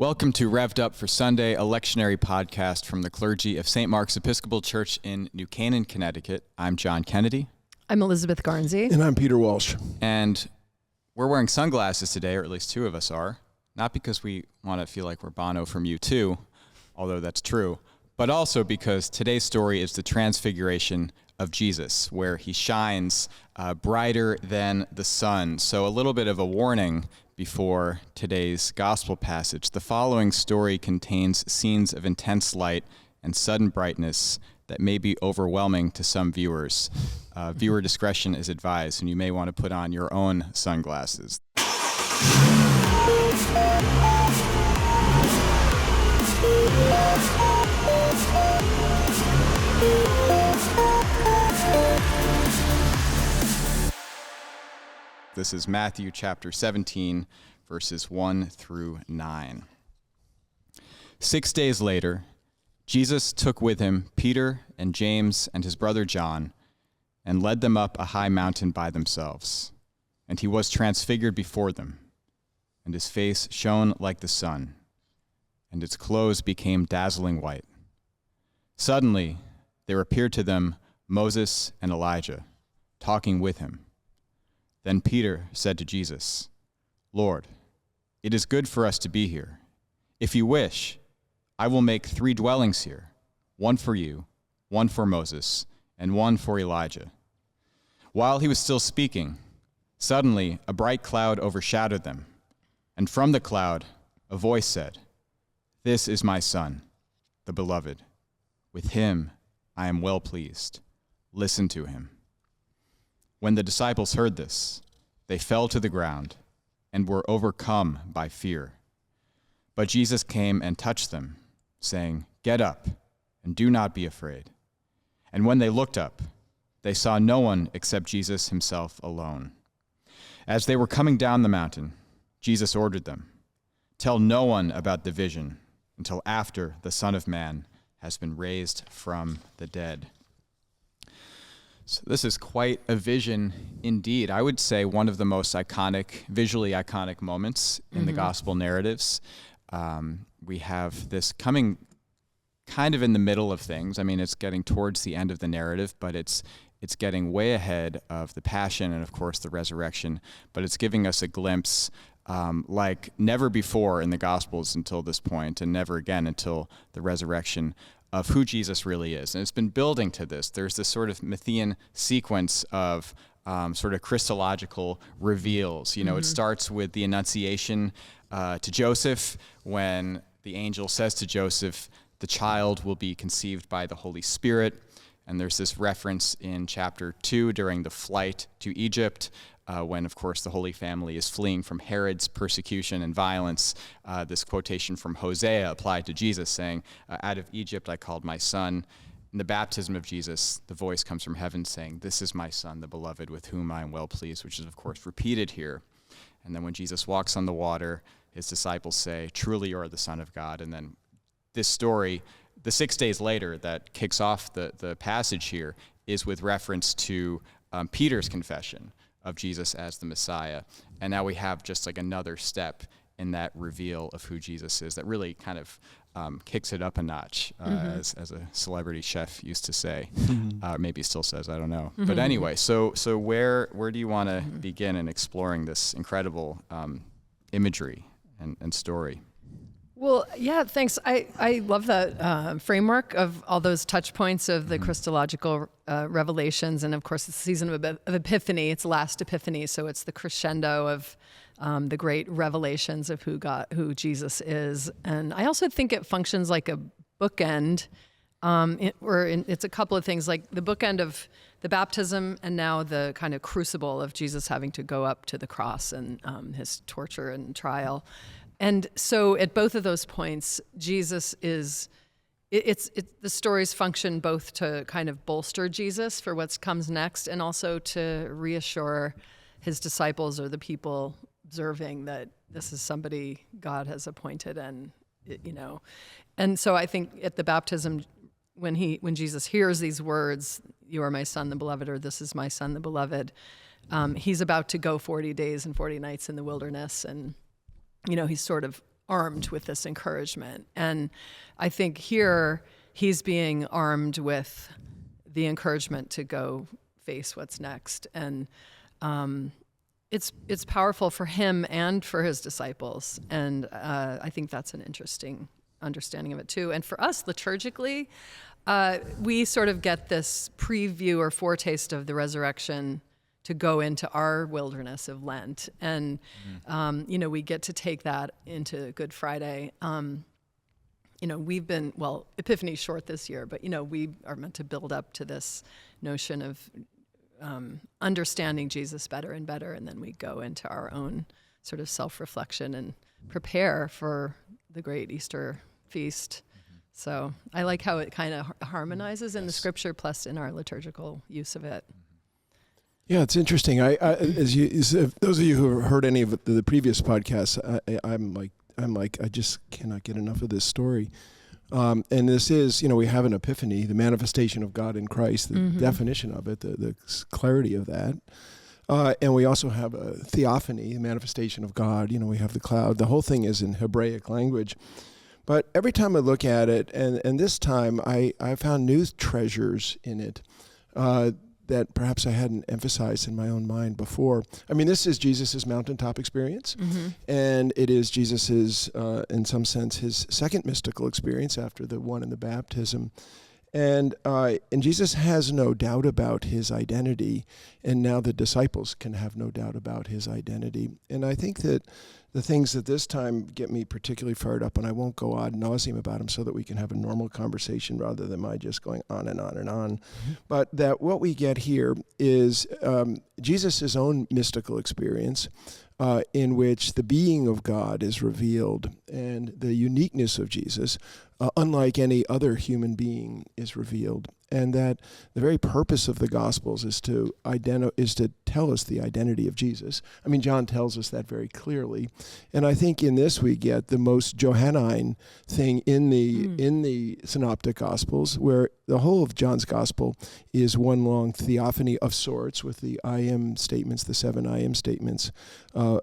Welcome to Rev'd Up for Sunday, a lectionary podcast from the clergy of St. Mark's Episcopal Church in New Canaan, Connecticut. I'm John Kennedy. I'm Elizabeth Garnsey. And I'm Peter Walsh. And we're wearing sunglasses today, or at least two of us are. Not because we want to feel like we're Bono from U2, although that's true, but also because today's story is the Transfiguration of Jesus, where he shines brighter than the sun. So a little bit of a warning before today's gospel passage. The following story contains scenes of intense light and sudden brightness that may be overwhelming to some viewers. Viewer discretion is advised, and you may want to put on your own sunglasses. This is Matthew chapter 17, verses 1 through 9. 6 days later, Jesus took with him Peter and James and his brother John and led them up a high mountain by themselves. And he was transfigured before them, and his face shone like the sun, and its clothes became dazzling white. Suddenly, there appeared to them Moses and Elijah, talking with him. Then Peter said to Jesus, "Lord, it is good for us to be here. If you wish, I will make 3 dwellings here, one for you, one for Moses, and one for Elijah." While he was still speaking, suddenly a bright cloud overshadowed them, and from the cloud a voice said, "This is my Son, the beloved. With him I am well pleased. Listen to him." When the disciples heard this, they fell to the ground and were overcome by fear. But Jesus came and touched them, saying, "Get up and do not be afraid." And when they looked up, they saw no one except Jesus himself alone. As they were coming down the mountain, Jesus ordered them, "Tell no one about the vision until after the Son of Man has been raised from the dead." So this is quite a vision indeed. I would say one of the most visually iconic moments in the gospel narratives. We have this coming kind of in the middle of things. I mean, it's getting towards the end of the narrative, but it's getting way ahead of the passion and, of course, the resurrection. But it's giving us a glimpse like never before in the Gospels until this point, and never again until the resurrection, of who Jesus really is. And it's been building to this. There's this sort of Matthean sequence of sort of Christological reveals. You know, it starts with the Annunciation to Joseph, when the angel says to Joseph, "The child will be conceived by the Holy Spirit." And there's this reference in chapter 2 during the flight to Egypt, when, of course, the Holy Family is fleeing from Herod's persecution and violence. This quotation from Hosea applied to Jesus, saying, "Out of Egypt I called my son." In the baptism of Jesus, the voice comes from heaven saying, "This is my Son, the beloved, with whom I am well pleased," which is, of course, repeated here. And then when Jesus walks on the water, his disciples say, "Truly you are the Son of God." And then this story, the 6 days later that kicks off the passage here, is with reference to Peter's confession of Jesus as the Messiah. And now we have just like another step in that reveal of who Jesus is that really kind of kicks it up a notch, as a celebrity chef used to say. Maybe he still says, I don't know. But anyway, so where do you want to begin in exploring this incredible imagery and story? Well, yeah, thanks. I love that framework of all those touch points of the Christological revelations. And of course, it's the season of Epiphany. It's last Epiphany. So it's the crescendo of the great revelations of who Jesus is. And I also think it functions like a bookend, it's a couple of things, like the bookend of the baptism and now the kind of crucible of Jesus having to go up to the cross and his torture and trial. And so at both of those points, Jesus is, the stories function both to kind of bolster Jesus for what comes next and also to reassure his disciples or the people observing that this is somebody God has appointed. And, and so I think at the baptism, when Jesus hears these words, "You are my Son, the beloved," or "This is my Son, the beloved," he's about to go 40 days and 40 nights in the wilderness, and he's sort of armed with this encouragement. And I think here he's being armed with the encouragement to go face what's next. And it's powerful for him and for his disciples. And I think that's an interesting understanding of it too. And for us liturgically, we sort of get this preview or foretaste of the resurrection to go into our wilderness of Lent. And, we get to take that into Good Friday. We've been, Epiphany's short this year, but, we are meant to build up to this notion of understanding Jesus better and better. And then we go into our own sort of self-reflection and prepare for the great Easter feast. So I like how it kind of harmonizes in the scripture plus in our liturgical use of it. Yeah, it's interesting. As those of you who have heard any of the previous podcasts, I'm like, I just cannot get enough of this story. And this is, we have an epiphany, the manifestation of God in Christ, the definition of it, the clarity of that. And we also have a theophany, the manifestation of God. We have the cloud. The whole thing is in Hebraic language. But every time I look at it, and this time I found new treasures in it that perhaps I hadn't emphasized in my own mind before. I mean, this is Jesus' mountaintop experience, and it is Jesus' in some sense, his second mystical experience after the one in the baptism. And Jesus has no doubt about his identity, and now the disciples can have no doubt about his identity. And I think that the things that this time get me particularly fired up, and I won't go ad nauseum about them so that we can have a normal conversation rather than my just going on and on and on. But that what we get here is Jesus' own mystical experience in which the being of God is revealed and the uniqueness of Jesus, unlike any other human being, is revealed. And that the very purpose of the Gospels is to tell us the identity of Jesus. I mean, John tells us that very clearly. And I think in this we get the most Johannine thing in the Synoptic Gospels, where the whole of John's Gospel is one long theophany of sorts with the I am statements, the 7 I am statements,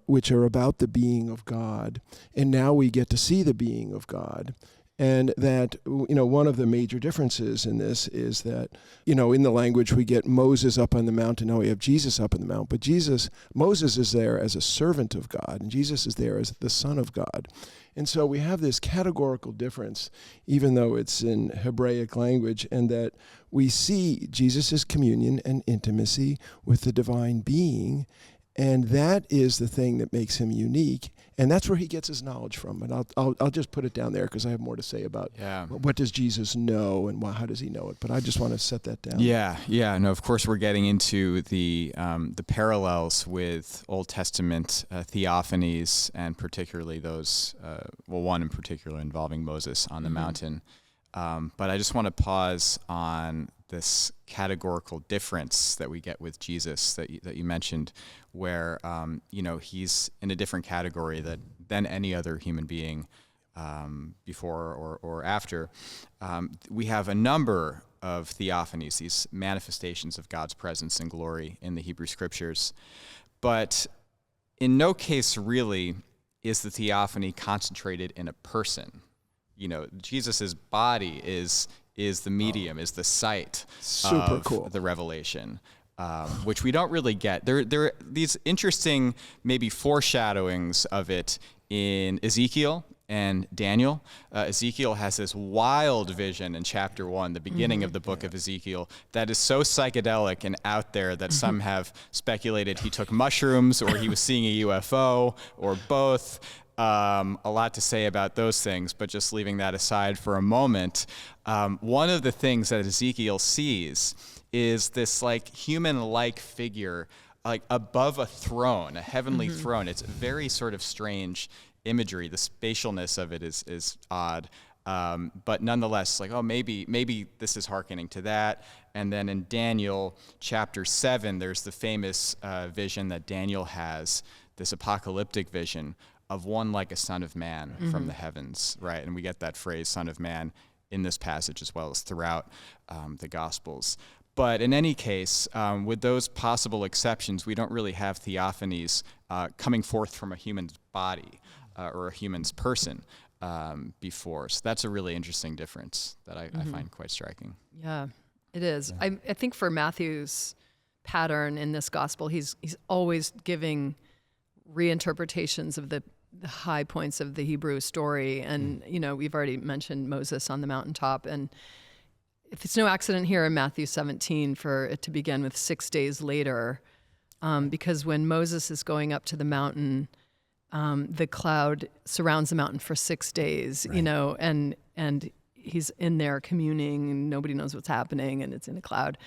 which are about the being of God. And now we get to see the being of God. And that, one of the major differences in this is that, in the language we get Moses up on the mountain, now we have Jesus up on the mount, but Moses is there as a servant of God, and Jesus is there as the Son of God. And so we have this categorical difference, even though it's in Hebraic language, and that we see Jesus' communion and intimacy with the divine being, and that is the thing that makes him unique. And that's where he gets his knowledge from. And I'll just put it down there because I have more to say about what does Jesus know and how does he know it. But I just want to set that down. Yeah. No, of course we're getting into the parallels with Old Testament theophanies, and particularly those, one in particular involving Moses on the mountain. But I just want to pause on this categorical difference that we get with Jesus that you mentioned, where he's in a different category than any other human being before or after. We have a number of theophanies, these manifestations of God's presence and glory in the Hebrew Scriptures, but in no case really is the theophany concentrated in a person. Jesus's body is the medium, is the site of the revelation, which we don't really get. There are these interesting maybe foreshadowings of it in Ezekiel and Daniel. Ezekiel has this wild vision in chapter 1, the beginning of the book of Ezekiel, that is so psychedelic and out there that some have speculated he took mushrooms or he was seeing a UFO or both. A lot to say about those things, but just leaving that aside for a moment, one of the things that Ezekiel sees is this human-like figure, above a throne, a heavenly throne. It's very sort of strange imagery. The spatialness of it is odd, but nonetheless, maybe this is hearkening to that. And then in Daniel chapter 7, there's the famous vision that Daniel has, this apocalyptic vision of one like a son of man from the heavens, right? And we get that phrase, son of man, in this passage as well as throughout the Gospels. But in any case, with those possible exceptions, we don't really have theophanies coming forth from a human's body. or a human's person before. So that's a really interesting difference that I find quite striking. Yeah, it is. I think for Matthew's pattern in this gospel, he's always giving reinterpretations of the high points of the Hebrew story. And, we've already mentioned Moses on the mountaintop. And it's no accident here in Matthew 17 for it to begin with 6 days later, because when Moses is going up to the mountain, the cloud surrounds the mountain for 6 days, and he's in there communing and nobody knows what's happening and it's in a cloud.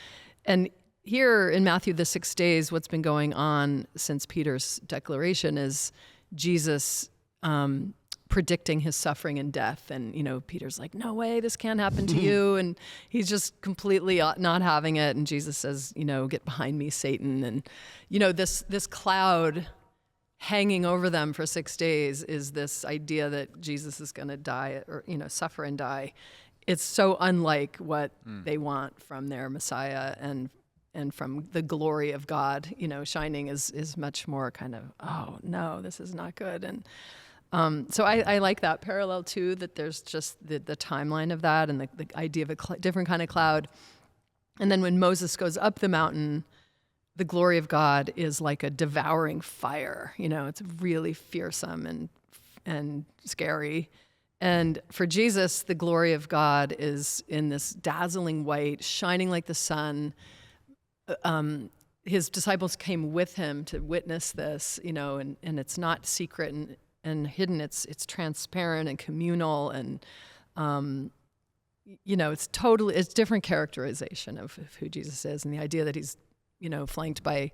And here in Matthew, the 6 days, what's been going on since Peter's declaration is Jesus predicting his suffering and death. And, Peter's like, no way, this can't happen to you. And he's just completely not having it. And Jesus says, get behind me, Satan. And, this cloud hanging over them for 6 days is this idea that Jesus is going to die or, suffer and die. It's so unlike what they want from their Messiah and from the glory of God, shining is much more kind of, oh no, this is not good. And so I like that parallel too, that there's just the timeline of that and the idea of a different kind of cloud. And then when Moses goes up the mountain, the glory of God is like a devouring fire. It's really fearsome and scary. And for Jesus, the glory of God is in this dazzling white, shining like the sun. His disciples came with him to witness this, and it's not secret and hidden. It's transparent and communal, and it's different characterization of who Jesus is, and the idea that he's flanked by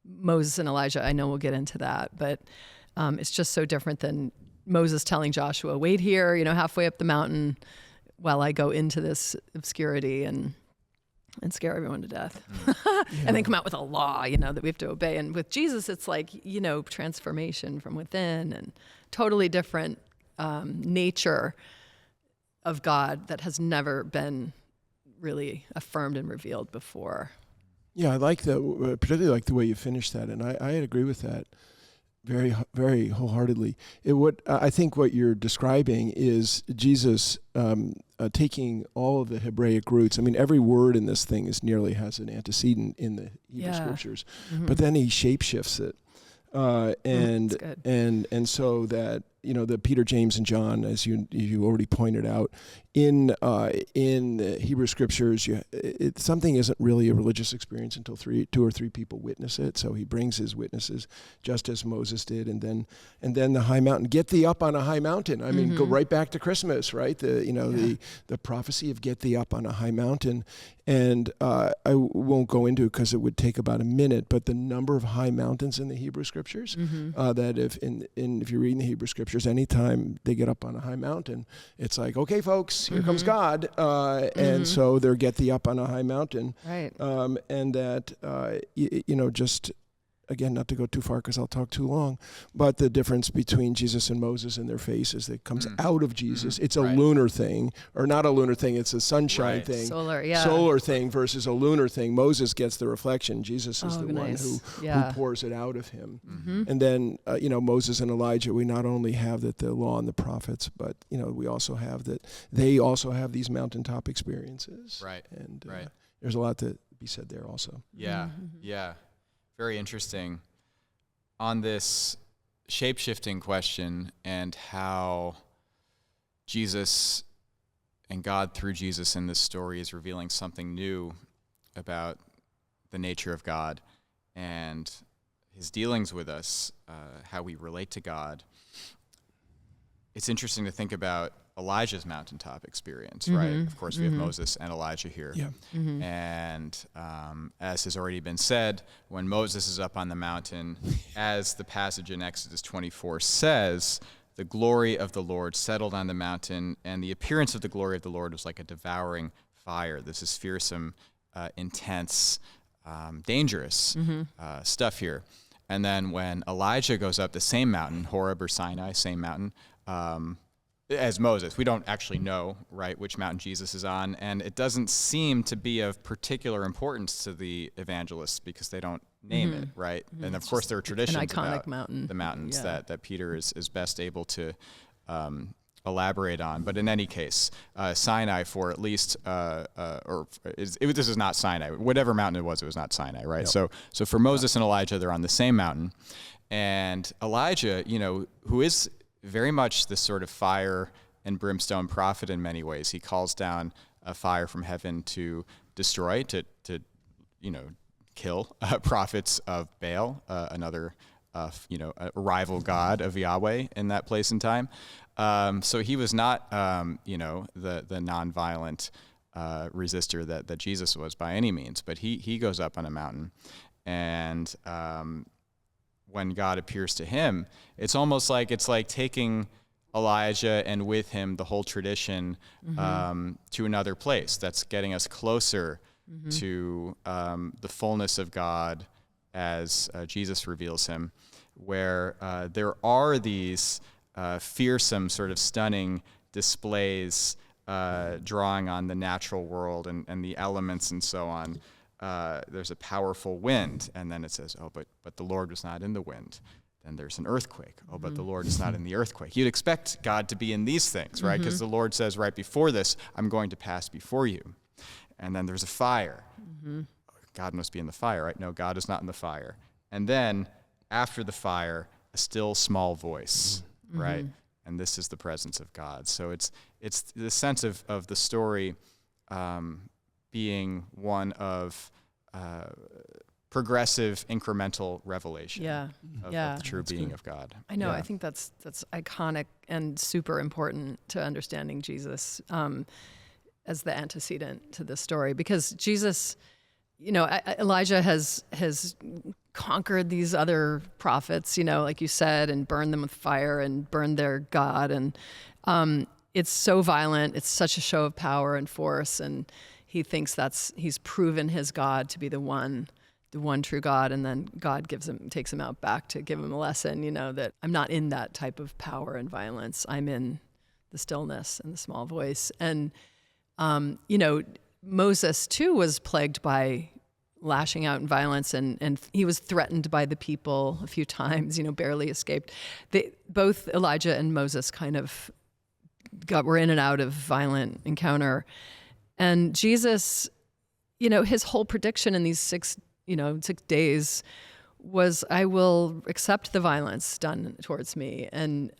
Moses and Elijah. I know we'll get into that, but it's just so different than Moses telling Joshua, "Wait here, halfway up the mountain, while I go into this obscurity and scare everyone to death," and then come out with a law, that we have to obey. And with Jesus, it's like, transformation from within and totally different nature of God that has never been really affirmed and revealed before. Yeah, I like particularly like the way you finished that, and I agree with that very, very wholeheartedly. I think what you're describing is Jesus taking all of the Hebraic roots. I mean, every word in this thing nearly has an antecedent in the Hebrew scriptures, but then he shapeshifts it, and so that the Peter, James, and John, as you already pointed out, in the Hebrew scriptures, something isn't really a religious experience until two or three people witness it. So he brings his witnesses, just as Moses did, and then the high mountain. Get thee up on a high mountain. I mean, go right back to Christmas, right? The prophecy of get thee up on a high mountain, and I won't go into it because it would take about a minute. But the number of high mountains in the Hebrew scriptures, that if you read in the Hebrew scriptures, anytime they get up on a high mountain, it's like, okay, folks, here comes God, and so they're get thee up on a high mountain, right? And that just again, not to go too far because I'll talk too long, but the difference between Jesus and Moses and their faces that comes out of Jesus, it's a lunar thing, or not a lunar thing, it's a sunshine thing. Solar thing versus a lunar thing. Moses gets the reflection. Jesus is the one who pours it out of him. And then, Moses and Elijah, we not only have that the law and the prophets, but, we also have that they also have these mountaintop experiences. Right. And there's a lot to be said there also. Yeah. Yeah. Very interesting on this shape-shifting question and how Jesus and God through Jesus in this story is revealing something new about the nature of God and his dealings with us, how we relate to God. It's interesting to think about Elijah's mountaintop experience, right? Of course, we have Moses and Elijah here. Yeah. And as has already been said, when Moses is up on the mountain, as the passage in Exodus 24 says, the glory of the Lord settled on the mountain, and the appearance of the glory of the Lord was like a devouring fire. This is fearsome, intense, dangerous stuff here. And then when Elijah goes up the same mountain, Horeb or Sinai, same mountain, as Moses, we don't actually know, right, which mountain Jesus is on, and it doesn't seem to be of particular importance to the evangelists because they don't name it, right? And of course there are traditions an iconic about mountain. the mountains Yeah. that Peter is best able to elaborate on. But in any case, Sinai for at least, this is not Sinai. Whatever mountain it was not Sinai, right? Yep. So for Moses and Elijah, they're on the same mountain. And Elijah, who is very much this sort of fire and brimstone prophet in many ways. He calls down a fire from heaven to destroy, to kill prophets of Baal, another a rival god of Yahweh in that place and time. So he was not, the nonviolent resistor that Jesus was by any means. But he goes up on a mountain, and when God appears to him, it's almost like taking Elijah and with him the whole tradition to another place that's getting us closer to the fullness of God as Jesus reveals him, where there are these fearsome, sort of stunning displays drawing on the natural world and the elements and so on. There's a powerful wind, and then it says, but the Lord was not in the wind. Then there's an earthquake. But the Lord is not in the earthquake. You'd expect God to be in these things, right? Because the Lord says right before this, I'm going to pass before you. And then there's a fire. God must be in the fire, right? No, God is not in the fire. And then after the fire, a still small voice, right? And this is the presence of God. So it's the sense of the story being one of progressive, incremental revelation of the true being of God. I know. I think that's iconic and super important to understanding Jesus as the antecedent to this story, because Jesus, Elijah has conquered these other prophets, like you said, and burned them with fire and burned their God, and it's so violent. It's such a show of power and force, and he thinks he's proven his God to be the one true God, and then God takes him out back to give him a lesson, that I'm not in that type of power and violence. I'm in the stillness and the small voice. And, Moses too was plagued by lashing out in violence, and he was threatened by the people a few times, barely escaped. Both Elijah and Moses kind of were in and out of violent encounter. And Jesus, his whole prediction in these 6 days was, I will accept the violence done towards me. And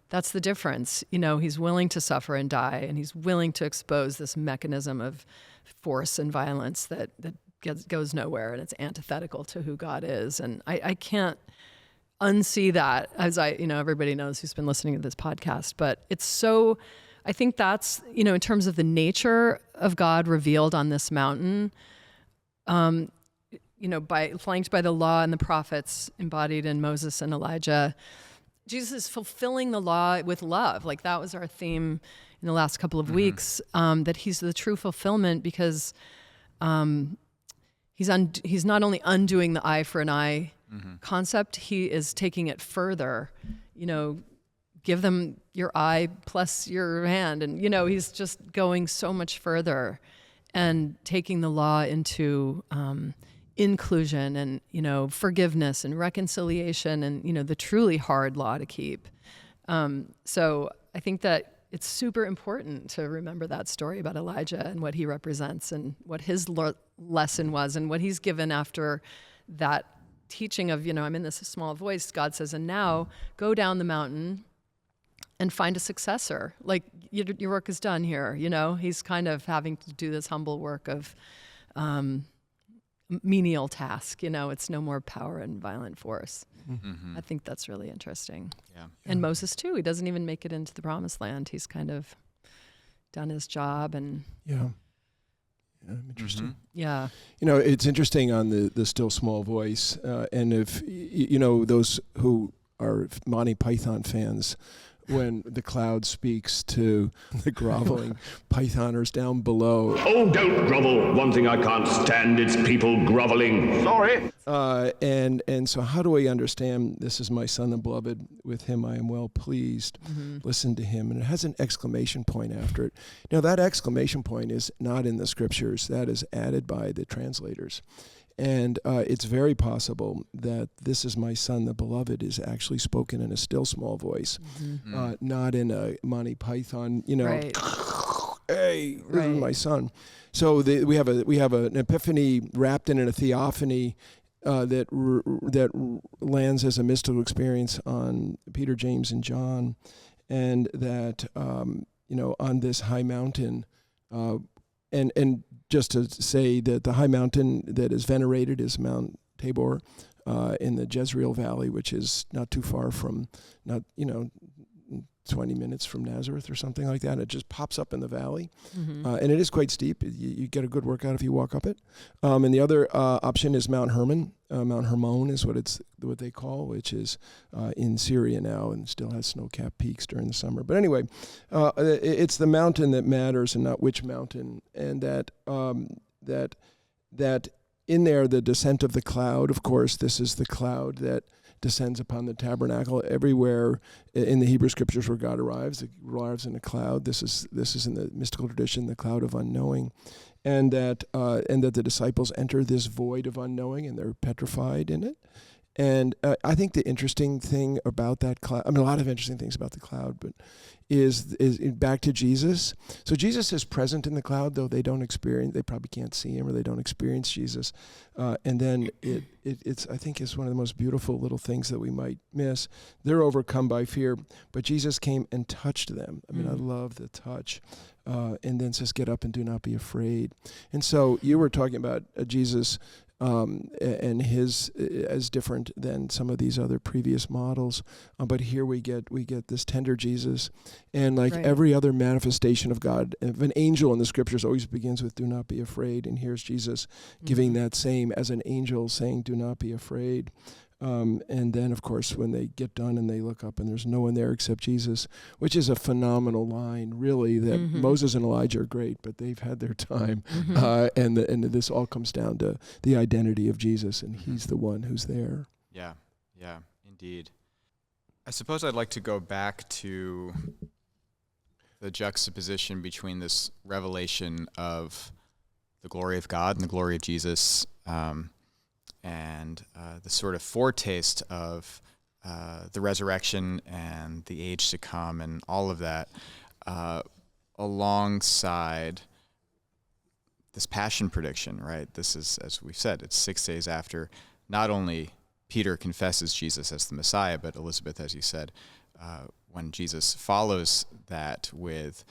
that's the difference. He's willing to suffer and die, and he's willing to expose this mechanism of force and violence that goes nowhere, and it's antithetical to who God is. And I can't unsee that, as everybody knows who's been listening to this podcast, but it's so, I think that's, in terms of the nature of God revealed on this mountain, flanked by the law and the prophets embodied in Moses and Elijah, Jesus is fulfilling the law with love. Like, that was our theme in the last couple of weeks, that he's the true fulfillment, because he's not only undoing the eye for an eye concept, he is taking it further. Give them your eye plus your hand, and he's just going so much further and taking the law into inclusion and forgiveness and reconciliation, and the truly hard law to keep. So I think that it's super important to remember that story about Elijah and what he represents and what his lesson was and what he's given after that teaching of, I'm in this small voice. God says, and now go down the mountain and find a successor. Like, your work is done here. He's kind of having to do this humble work of menial task. It's no more power and violent force. I think that's really interesting. Yeah. And Moses too. He doesn't even make it into the promised land. He's kind of done his job, and interesting. Yeah. It's interesting on the still small voice, and if those who are Monty Python fans, when the cloud speaks to the groveling pythoners down below. Oh, don't grovel. One thing I can't stand, it's people groveling. Sorry. And so how do we understand, this is my son, the beloved, with him I am well pleased. Listen to him. And it has an exclamation point after it. Now, that exclamation point is not in the scriptures. That is added by the translators. And it's very possible that "This is my son, the beloved" is actually spoken in a still small voice, not in a Monty Python, Right. "Hey, this is my son." So we have an epiphany wrapped in a theophany that lands as a mystical experience on Peter, James, and John, and that on this high mountain, and just to say that the high mountain that is venerated is Mount Tabor in the Jezreel Valley, which is not too far from 20 minutes from Nazareth or something like that. It just pops up in the valley. And it is quite steep. You get a good workout if you walk up it. And the other option is Mount Hermon. Mount Hermon is what they call, which is in Syria now and still has snow-capped peaks during the summer. But anyway, it's the mountain that matters and not which mountain. And that in there, the descent of the cloud, of course, this is the cloud that descends upon the tabernacle. Everywhere in the Hebrew scriptures where God arrives, it arrives in a cloud. This is in the mystical tradition, the cloud of unknowing, and that the disciples enter this void of unknowing and they're petrified in it. And I think the interesting thing about that cloud, a lot of interesting things about the cloud, but is back to Jesus. So Jesus is present in the cloud, though they probably can't see him or they don't experience Jesus. And then it's I think it's one of the most beautiful little things that we might miss. They're overcome by fear, but Jesus came and touched them. I love the touch. And then says, "Get up and do not be afraid." And so you were talking about Jesus and his as different than some of these other previous models, but here we get this tender Jesus, and every other manifestation of God, if an angel in the scriptures always begins with "Do not be afraid," and here's Jesus giving that same as an angel, saying "Do not be afraid." And then, of course, when they get done and they look up and there's no one there except Jesus, which is a phenomenal line, really, that Moses and Elijah are great, but they've had their time. And this all comes down to the identity of Jesus, and he's the one who's there. Yeah, indeed. I suppose I'd like to go back to the juxtaposition between this revelation of the glory of God and the glory of Jesus, and the sort of foretaste of the resurrection and the age to come and all of that, alongside this passion prediction, right? This is, as we've said, it's 6 days after not only Peter confesses Jesus as the Messiah, but Elizabeth, as you said, when Jesus follows that with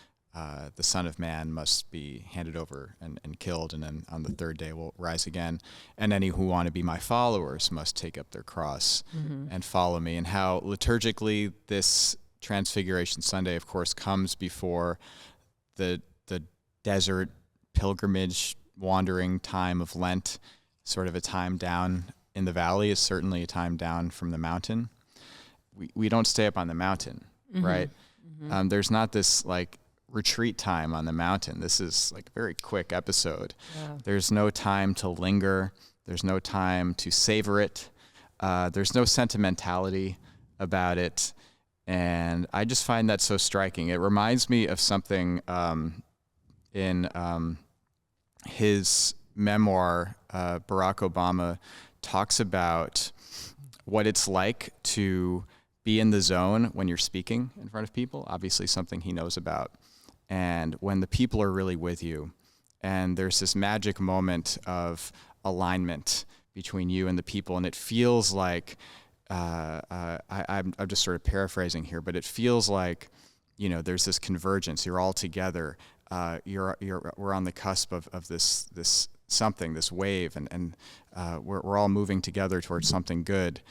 the Son of Man must be handed over and killed, and then on the third day will rise again. And any who want to be my followers must take up their cross and follow me. And how liturgically this Transfiguration Sunday, of course, comes before the desert pilgrimage wandering time of Lent, sort of a time down in the valley is certainly a time down from the mountain. We don't stay up on the mountain, right? There's not this retreat time on the mountain. This is a very quick episode. Yeah. There's no time to linger. There's no time to savor it. There's no sentimentality about it. And I just find that so striking. It reminds me of something in his memoir. Barack Obama talks about what it's like to be in the zone when you're speaking in front of people, obviously something he knows about. And when the people are really with you, and there's this magic moment of alignment between you and the people, and it feels like, I'm just sort of paraphrasing here, but it feels like, there's this convergence. You're all together. We're on the cusp of this something, this wave, and we're all moving together towards something good.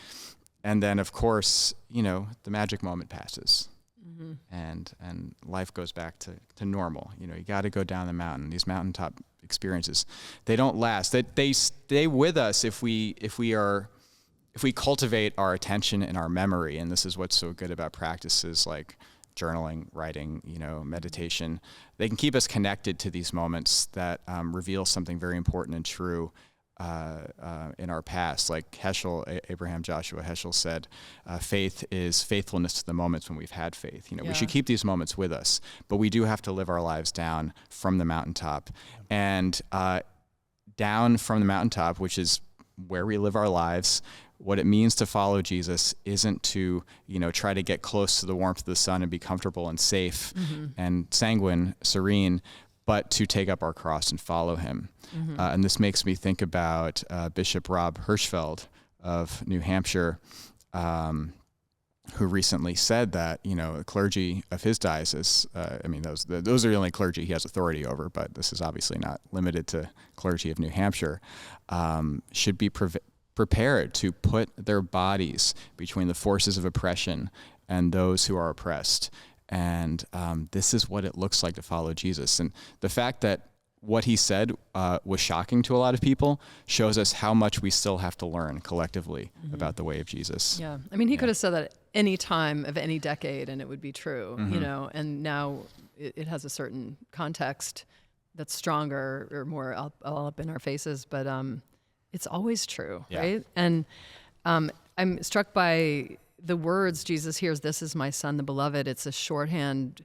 And then, of course, the magic moment passes. And life goes back to normal. You got to go down the mountain. These mountaintop experiences, they don't last. They stay with us if we cultivate our attention and our memory. And this is what's so good about practices like journaling, writing, meditation. They can keep us connected to these moments that reveal something very important and true in our past. Like Abraham Joshua Heschel said, faith is faithfulness to the moments when we've had faith. We should keep these moments with us, but we do have to live our lives down from the mountaintop. And down from the mountaintop, which is where we live our lives, what it means to follow Jesus isn't to, try to get close to the warmth of the sun and be comfortable and safe and sanguine, serene, but to take up our cross and follow him. And this makes me think about Bishop Rob Hirschfeld of New Hampshire, who recently said that, the clergy of his diocese, those are the only clergy he has authority over, but this is obviously not limited to clergy of New Hampshire, should be prepared to put their bodies between the forces of oppression and those who are oppressed. And this is what it looks like to follow Jesus. And the fact that what he said was shocking to a lot of people shows us how much we still have to learn collectively about the way of Jesus. Yeah. I mean, he could have said that at any time of any decade and it would be true, and now it has a certain context that's stronger or more all up in our faces, but it's always true, right? And I'm struck by the words Jesus hears, "This is my son, the beloved." It's a shorthand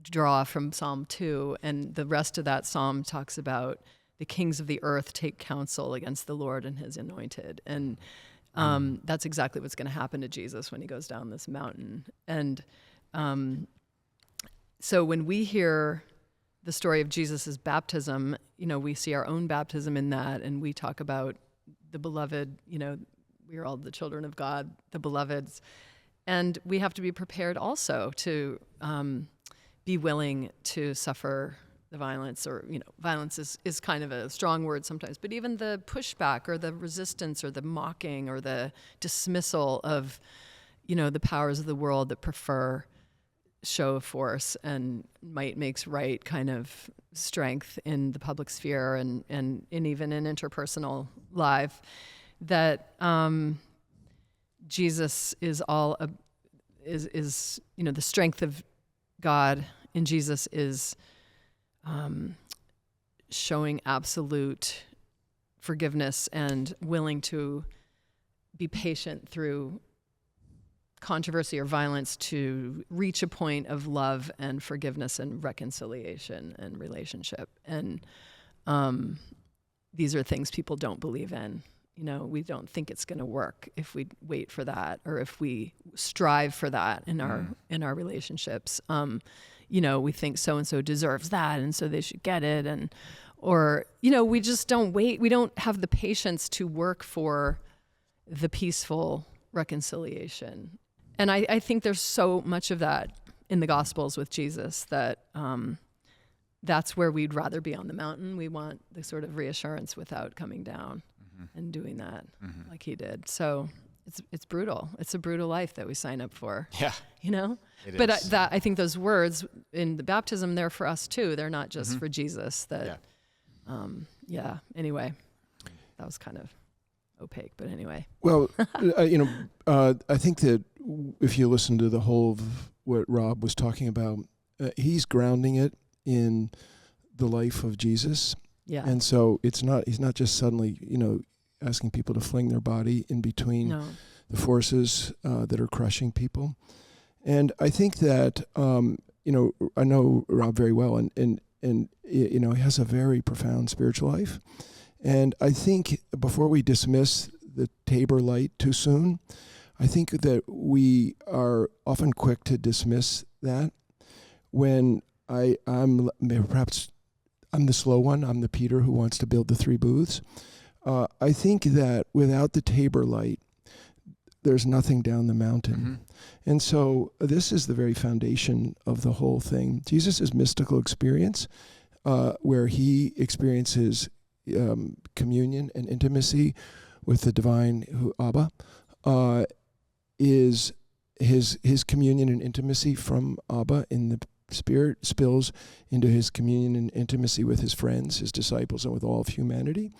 draw from Psalm 2, and the rest of that psalm talks about the kings of the earth take counsel against the Lord and his anointed. And that's exactly what's going to happen to Jesus when he goes down this mountain. And so when we hear the story of Jesus's baptism, we see our own baptism in that, and we talk about the beloved, we are all the children of God, the beloveds. And we have to be prepared also to be willing to suffer the violence, or, violence is kind of a strong word sometimes, but even the pushback or the resistance or the mocking or the dismissal of, the powers of the world that prefer show of force and might makes right kind of strength in the public sphere and even in interpersonal life, that Jesus is the strength of God in Jesus is showing absolute forgiveness and willing to be patient through controversy or violence to reach a point of love and forgiveness and reconciliation and relationship. And these are things people don't believe in. We don't think it's going to work if we wait for that, or if we strive for that in our relationships. We think so-and-so deserves that, and so they should get it. We just don't wait. We don't have the patience to work for the peaceful reconciliation. And I think there's so much of that in the Gospels with Jesus that that's where we'd rather be on the mountain. We want the sort of reassurance without coming down and doing that like he did. So it's brutal. It's a brutal life that we sign up for. Yeah. But I think those words in the baptism, they're for us too. They're not just for Jesus. Anyway, that was kind of opaque, but anyway. Well, I think that if you listen to the whole of what Rob was talking about, he's grounding it in the life of Jesus. Yeah. And so he's not just suddenly, asking people to fling their body in between the forces that are crushing people. And I think that, I know Rob very well, and he has a very profound spiritual life. And I think before we dismiss the Tabor light too soon, I think that we are often quick to dismiss that when I'm the slow one. I'm the Peter who wants to build the 3 booths. I think that without the Tabor light, there's nothing down the mountain. And so this is the very foundation of the whole thing. Jesus' mystical experience, where he experiences communion and intimacy with the divine Abba, is his communion and intimacy from Abba in the Spirit spills into his communion and intimacy with his friends, his disciples, and with all of humanity.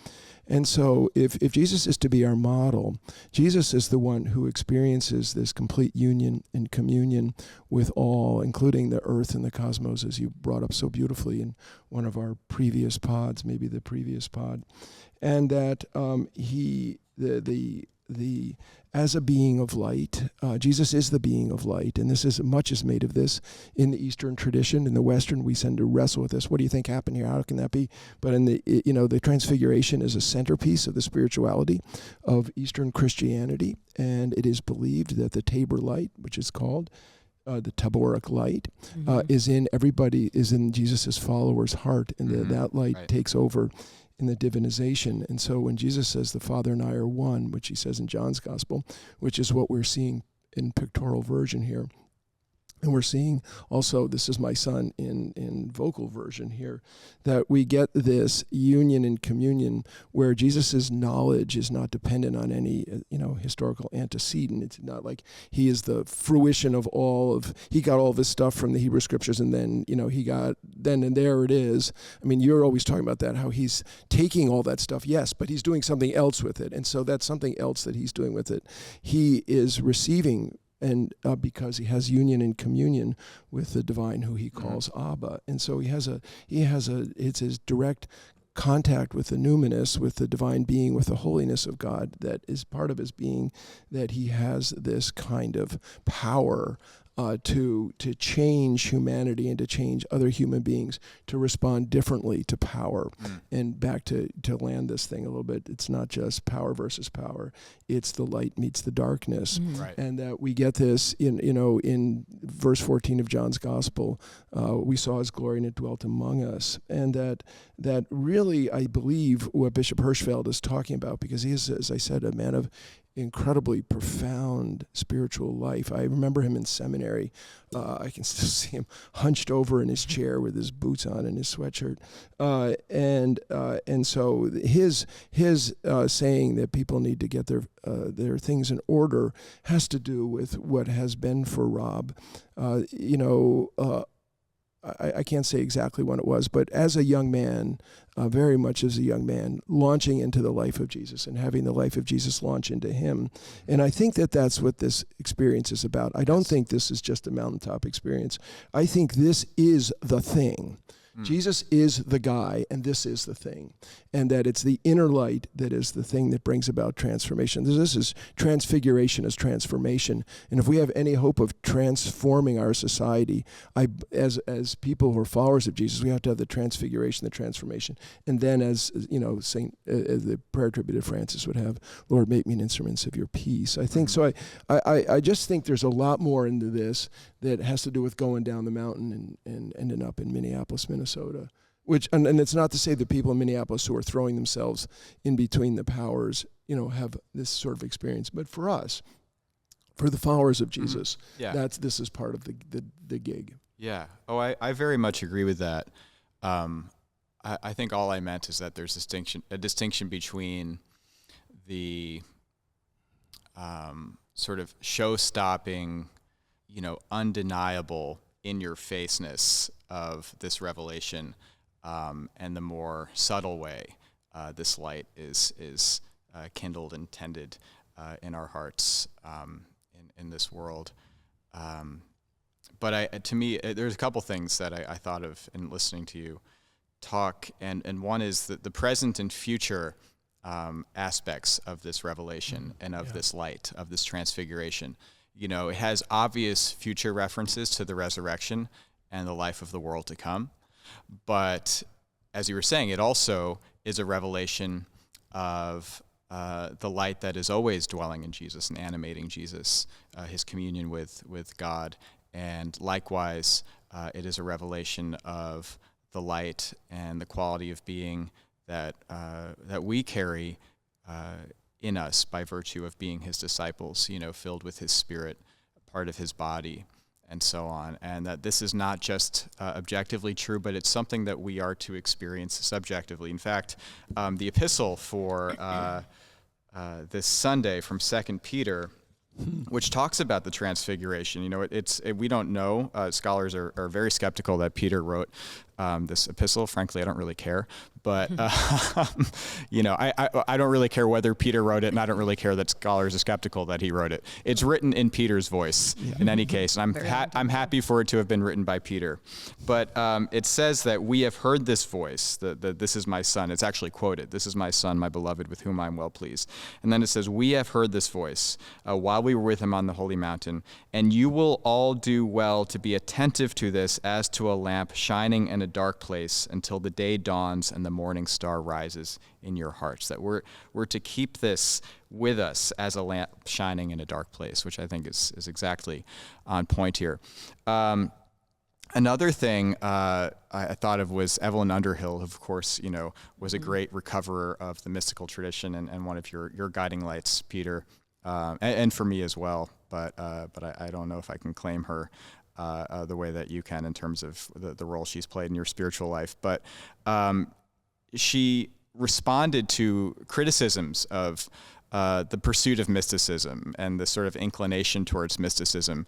And so if Jesus is to be our model, Jesus is the one who experiences this complete union and communion with all, including the earth and the cosmos, as you brought up so beautifully in one of our previous pods, maybe the previous pod. And that as a being of light. Jesus is the being of light, and much is made of this in the Eastern tradition. In the Western, we tend to wrestle with this. What do you think happened here? How can that be? But in the Transfiguration is a centerpiece of the spirituality of Eastern Christianity, and it is believed that the Tabor light, which is called the Taboric light, is in Jesus' followers' heart, and that light takes over in the divinization. And so when Jesus says the Father and I are one, which he says in John's Gospel, which is what we're seeing in pictorial version here, and we're seeing also, this is my son in vocal version here, that we get this union and communion where Jesus' knowledge is not dependent on any, historical antecedent. It's not like he is the fruition of he got all this stuff from the Hebrew Scriptures and then, and there it is. I mean, you're always talking about that, how he's taking all that stuff, yes, but he's doing something else with it. And so that's something else that he's doing with it. He is receiving, and because he has union and communion with the divine, who he calls Abba, and so it's his direct contact with the numinous, with the divine being, with the holiness of God, that is part of his being, that he has this kind of power to change humanity and to change other human beings to respond differently to power. And back to land this thing a little bit, it's not just power versus power, it's the light meets the darkness. Right. And that we get this in verse 14 of John's Gospel, we saw his glory and it dwelt among us. And that really, I believe, what Bishop Hirschfeld is talking about, because he is, as I said, a man of incredibly profound spiritual life. I remember him in seminary. I can still see him hunched over in his chair with his boots on and his sweatshirt. And so his saying that people need to get their things in order has to do with what has been for Rob. I can't say exactly when it was, but as a young man, very much as a young man, launching into the life of Jesus and having the life of Jesus launch into him. And I think that that's what this experience is about. I don't think this is just a mountaintop experience. I think this is the thing. Jesus is the guy, and this is the thing. And that it's the inner light that is the thing that brings about transformation. This is transfiguration as transformation. And if we have any hope of transforming our society, as people who are followers of Jesus, we have to have the transfiguration, the transformation. And then as the prayer attributed Francis would have, Lord, make me an instrument of your peace. I think so. I just think there's a lot more into this that has to do with going down the mountain and ending up in Minneapolis, Minnesota. And it's not to say that people in Minneapolis who are throwing themselves in between the powers, have this sort of experience. But for us, for the followers of Jesus, this is part of the gig. Yeah. Oh, I very much agree with that. I think all I meant is that there's a distinction between the sort of show-stopping, undeniable in-your-faceness of this revelation, and the more subtle way this light is kindled and tended in our hearts in this world. But to me, there's a couple things that I thought of in listening to you talk, and one is the present and future aspects of this revelation and of this light, of this transfiguration. It has obvious future references to the resurrection and the life of the world to come. But as you were saying, it also is a revelation of the light that is always dwelling in Jesus and animating Jesus, his communion with God. And likewise, it is a revelation of the light and the quality of being that we carry in us by virtue of being his disciples, filled with his Spirit, part of his body, and so on. And that this is not just objectively true, but it's something that we are to experience subjectively. In fact, the epistle for this Sunday from 2 Peter, which talks about the transfiguration, we don't know. Scholars are very skeptical that Peter wrote this epistle. Frankly, I don't really care, but I don't really care whether Peter wrote it, and I don't really care that scholars are skeptical that he wrote it. It's written in Peter's voice in any case, and I'm happy for it to have been written by Peter. But it says that we have heard this voice, that this is my son. It's actually quoted, "This is my son, my beloved, with whom I am well pleased." And then it says, "We have heard this voice while we were with him on the holy mountain, and you will all do well to be attentive to this as to a lamp shining in a dark place until the day dawns and the morning star rises in your hearts." That we're to keep this with us as a lamp shining in a dark place, which I think is exactly on point here. Another thing I thought of was Evelyn Underhill, who, of course, was a great recoverer of the mystical tradition and one of your guiding lights, Peter, and for me as well. But I don't know if I can claim her the way that you can in terms of the role she's played in your spiritual life. But she responded to criticisms of the pursuit of mysticism and the sort of inclination towards mysticism,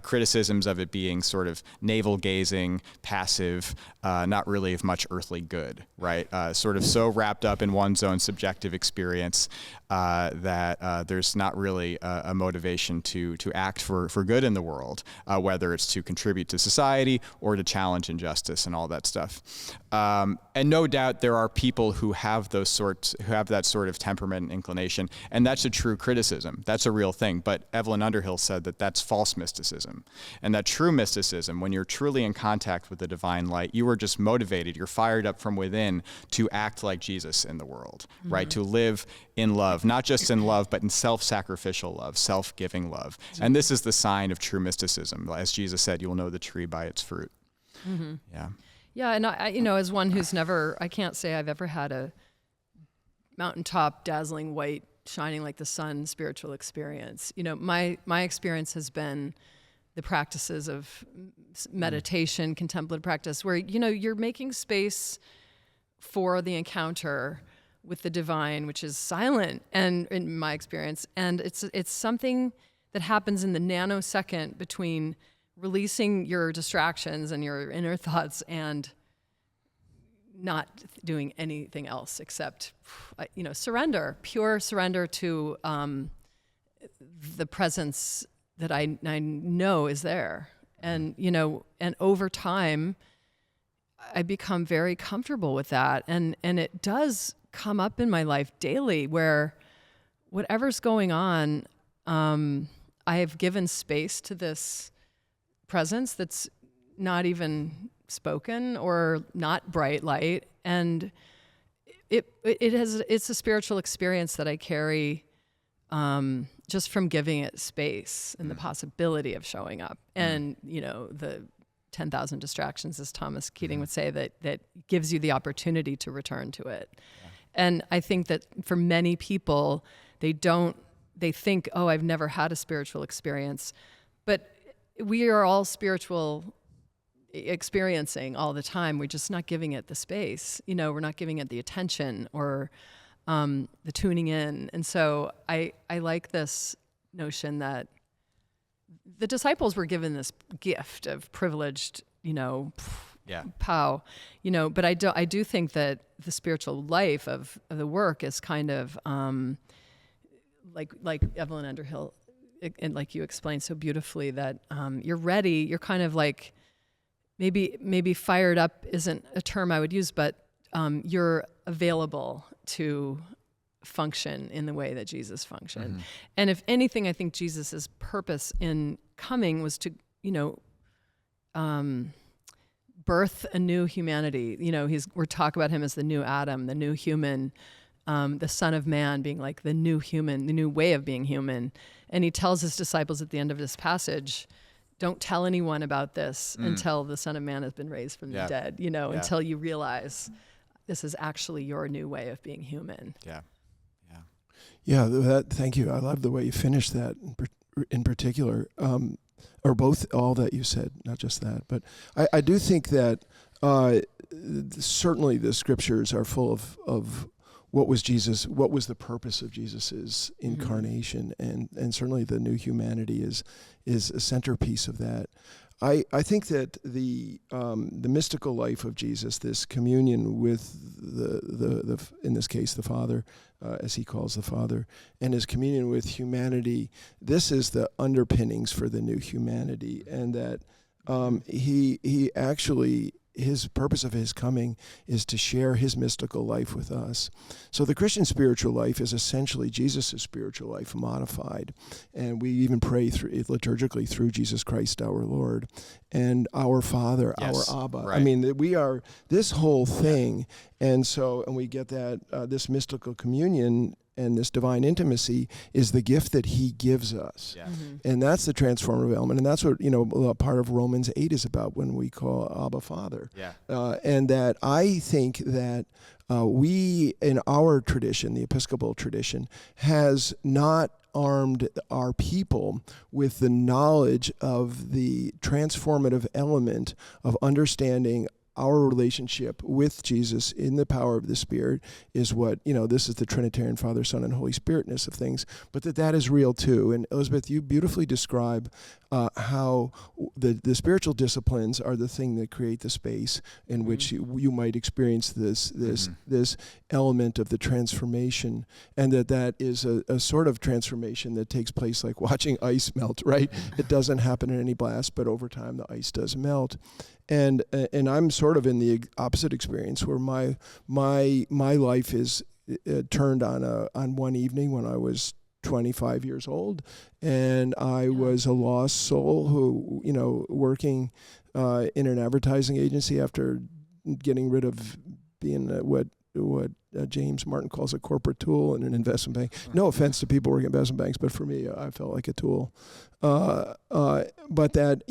criticisms of it being sort of navel-gazing, passive, not really of much earthly good, right? Sort of so wrapped up in one's own subjective experience that there's not really a motivation to act for good in the world, whether it's to contribute to society or to challenge injustice and all that stuff. And no doubt there are people who have that sort of temperament and inclination, and that's a true criticism. That's a real thing. But Evelyn Underhill said that that's false mysticism, and that true mysticism, when you're truly in contact with the divine light, you are just motivated. You're fired up from within to act like Jesus in the world, right? To live in love, not just in love, but in self-sacrificial love, self-giving love. And this is the sign of true mysticism. As Jesus said, you will know the tree by its fruit. Mm-hmm. Yeah. Yeah, and I, as one who's I can't say I've ever had a mountaintop, dazzling white, shining like the sun spiritual experience. My experience has been the practices of meditation, contemplative practice, where, you're making space for the encounter with the divine, which is silent, and in my experience, and it's something that happens in the nanosecond between releasing your distractions and your inner thoughts and not doing anything else except, surrender, pure surrender to the presence that I know is there. And, and over time, I become very comfortable with that. And it does come up in my life daily where whatever's going on, I have given space to this presence that's not even spoken or not bright light, and it's a spiritual experience that I carry just from giving it space and the possibility of showing up, and the 10,000 distractions, as Thomas Keating would say, that gives you the opportunity to return to it. And I think that for many people, they think, oh, I've never had a spiritual experience, but we are all spiritual experiencing all the time. We're just not giving it the space. We're not giving it the attention or the tuning in. And so I like this notion that the disciples were given this gift of privileged, pow, but I do think that the spiritual life of the work is kind of like Evelyn Underhill, and like you explained so beautifully, that you're ready. You're kind of like, maybe fired up isn't a term I would use, but you're available to function in the way that Jesus functioned. Mm-hmm. And if anything, I think Jesus's purpose in coming was to, birth a new humanity. We're talking about him as the new Adam, the new human, the Son of Man being like the new human, the new way of being human. And he tells his disciples at the end of this passage, don't tell anyone about this until the Son of Man has been raised from the dead, until you realize this is actually your new way of being human. Yeah, thank you. I love the way you finished that in particular, or both, all that you said, not just that. But I do think that certainly the scriptures are full of what was the purpose of Jesus's incarnation, and certainly the new humanity is a centerpiece of that. I think that the mystical life of Jesus, this communion with the in this case the Father, as he calls the Father, and his communion with humanity, this is the underpinnings for the new humanity, and that he actually, his purpose of his coming is to share his mystical life with us. So the Christian spiritual life is essentially Jesus' spiritual life modified. And we even pray liturgically through Jesus Christ our Lord and our Father, yes, our Abba. right. I mean, we are this whole thing. And we get that this mystical communion and this divine intimacy is the gift that he gives us. Yeah. And that's the transformative element. And that's what, part of Romans 8 is about when we call Abba Father. Yeah. And that I think that we, in our tradition, the Episcopal tradition, has not armed our people with the knowledge of the transformative element of understanding our relationship with Jesus in the power of the Spirit is what, this is the Trinitarian Father, Son, and Holy Spiritness of things, but that is real too. And Elizabeth, you beautifully describe how the spiritual disciplines are the thing that create the space in which you might experience this element of the transformation, and that is a sort of transformation that takes place like watching ice melt, right? It doesn't happen in any blast, but over time the ice does melt. And I'm sort of in the opposite experience where my life is turned on one evening when I was 25 years old, and I was a lost soul who, working in an advertising agency after getting rid of being what James Martin calls a corporate tool in an investment bank. No offense to people working at investment banks, but for me, I felt like a tool. But that,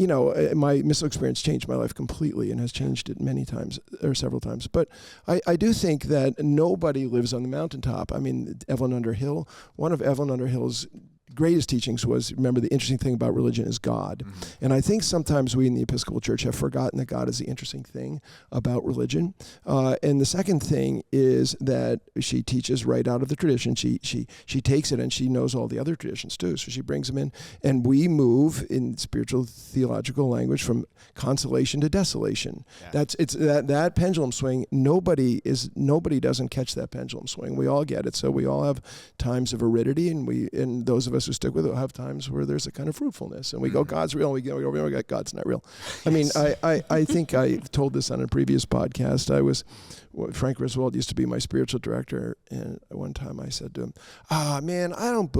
my mystical experience changed my life completely and has changed it many times or several times. But I do think that nobody lives on the mountaintop. I mean, Evelyn Underhill, one of Evelyn Underhill's greatest teachings was, remember, the interesting thing about religion is God. And I think sometimes we in the Episcopal Church have forgotten that God is the interesting thing about religion. And the second thing is that she teaches right out of the tradition. She takes it, and she knows all the other traditions too. So she brings them in, and we move in spiritual theological language from consolation to desolation. Yeah. That pendulum swing. Nobody doesn't catch that pendulum swing. We all get it. So we all have times of aridity, and those of us who stick with it have times where there's a kind of fruitfulness, and we go, God's real, and we go, God's not real. I mean, I think I told this on a previous podcast. Frank Griswold used to be my spiritual director, and one time I said to him, man, I don't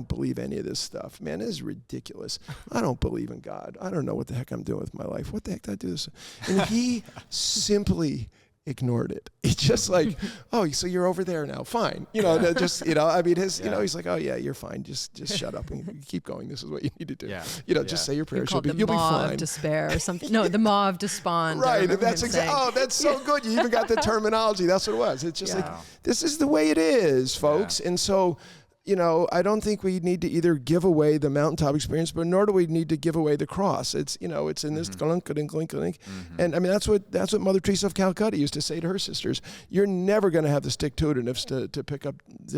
believe any of this stuff. Man, this is ridiculous. I don't believe in God. I don't know what the heck I'm doing with my life. What the heck did I do this? And he simply ignored it. It's just like, oh, so you're over there now. Fine. I mean, he's like, oh yeah, you're fine. Just shut up and keep going. This is what you need to do. Yeah. Just say your prayers. You'll be fine. The maw of despair or something. No, the maw of despond. Right. And that's exactly, that's so good. You even got the terminology. That's what it was. It's just like, this is the way it is, folks. Yeah. And so, I don't think we need to either give away the mountaintop experience, but nor do we need to give away the cross. It's, it's in this clink. And I mean, that's what Mother Teresa of Calcutta used to say to her sisters. You're never going to have the stick-to-itiveness to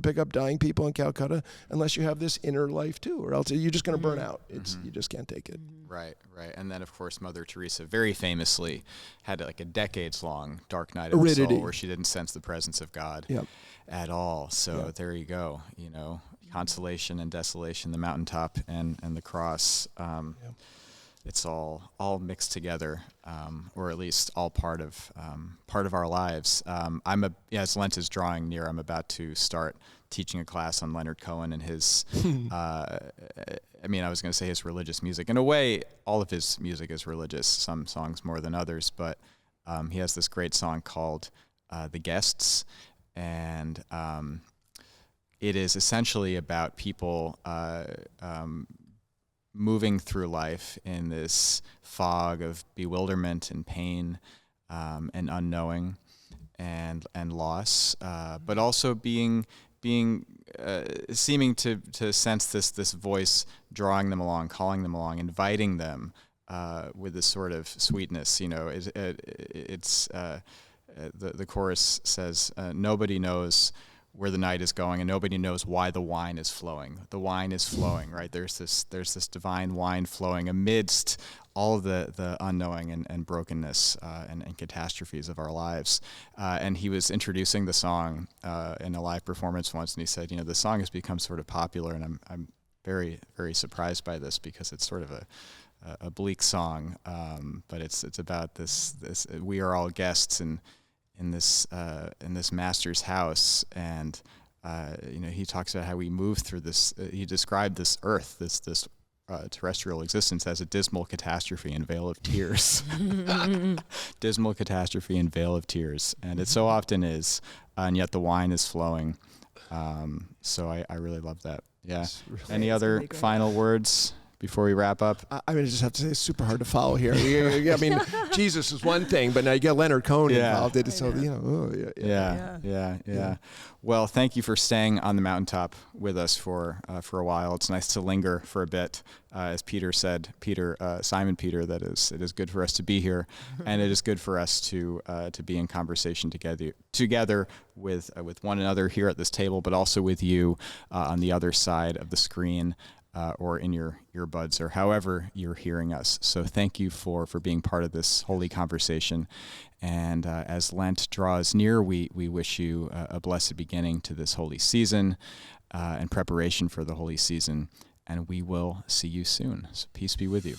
pick up dying people in Calcutta unless you have this inner life too, or else you're just going to burn out. You just can't take it. Right. And then, of course, Mother Teresa very famously had like a decades-long dark night of the soul where she didn't sense the presence of God. Yep. At all. So there you go, consolation and desolation, the mountaintop and the cross. It's all mixed together, or at least all part of our lives. As Lent is drawing near, I'm about to start teaching a class on Leonard Cohen and his, I was going to say his religious music. In a way, all of his music is religious, some songs more than others, but he has this great song called The Guests, and it is essentially about people moving through life in this fog of bewilderment and pain and unknowing and loss, but also being seeming to sense this voice drawing them along, calling them along, inviting them with this sort of sweetness. It's the chorus says, nobody knows where the night is going, and nobody knows why the wine is flowing. The wine is flowing, right? There's this divine wine flowing amidst all of the unknowing and brokenness and catastrophes of our lives. And he was introducing the song in a live performance once, and he said, the song has become sort of popular, and I'm very, very surprised by this because it's sort of a bleak song, but it's about this we are all guests in this master's house, and he talks about how we move through this. He described this earth, this terrestrial existence, as a dismal catastrophe and veil of tears. Dismal catastrophe and veil of tears, and it so often is, and yet the wine is flowing. So I really love that. Yeah. Any other final words before we wrap up? I just have to say it's super hard to follow here. I mean, Jesus is one thing, but now you get Leonard Cohen involved. Yeah. Well, thank you for staying on the mountaintop with us for a while. It's nice to linger for a bit. As Peter said, Simon Peter, that it is good for us to be here, and it is good for us to be in conversation together with one another here at this table, but also with you on the other side of the screen. Or in your earbuds, or however you're hearing us. So thank you for being part of this holy conversation. And as Lent draws near, we wish you a blessed beginning to this holy season and preparation for the holy season. And we will see you soon. So peace be with you.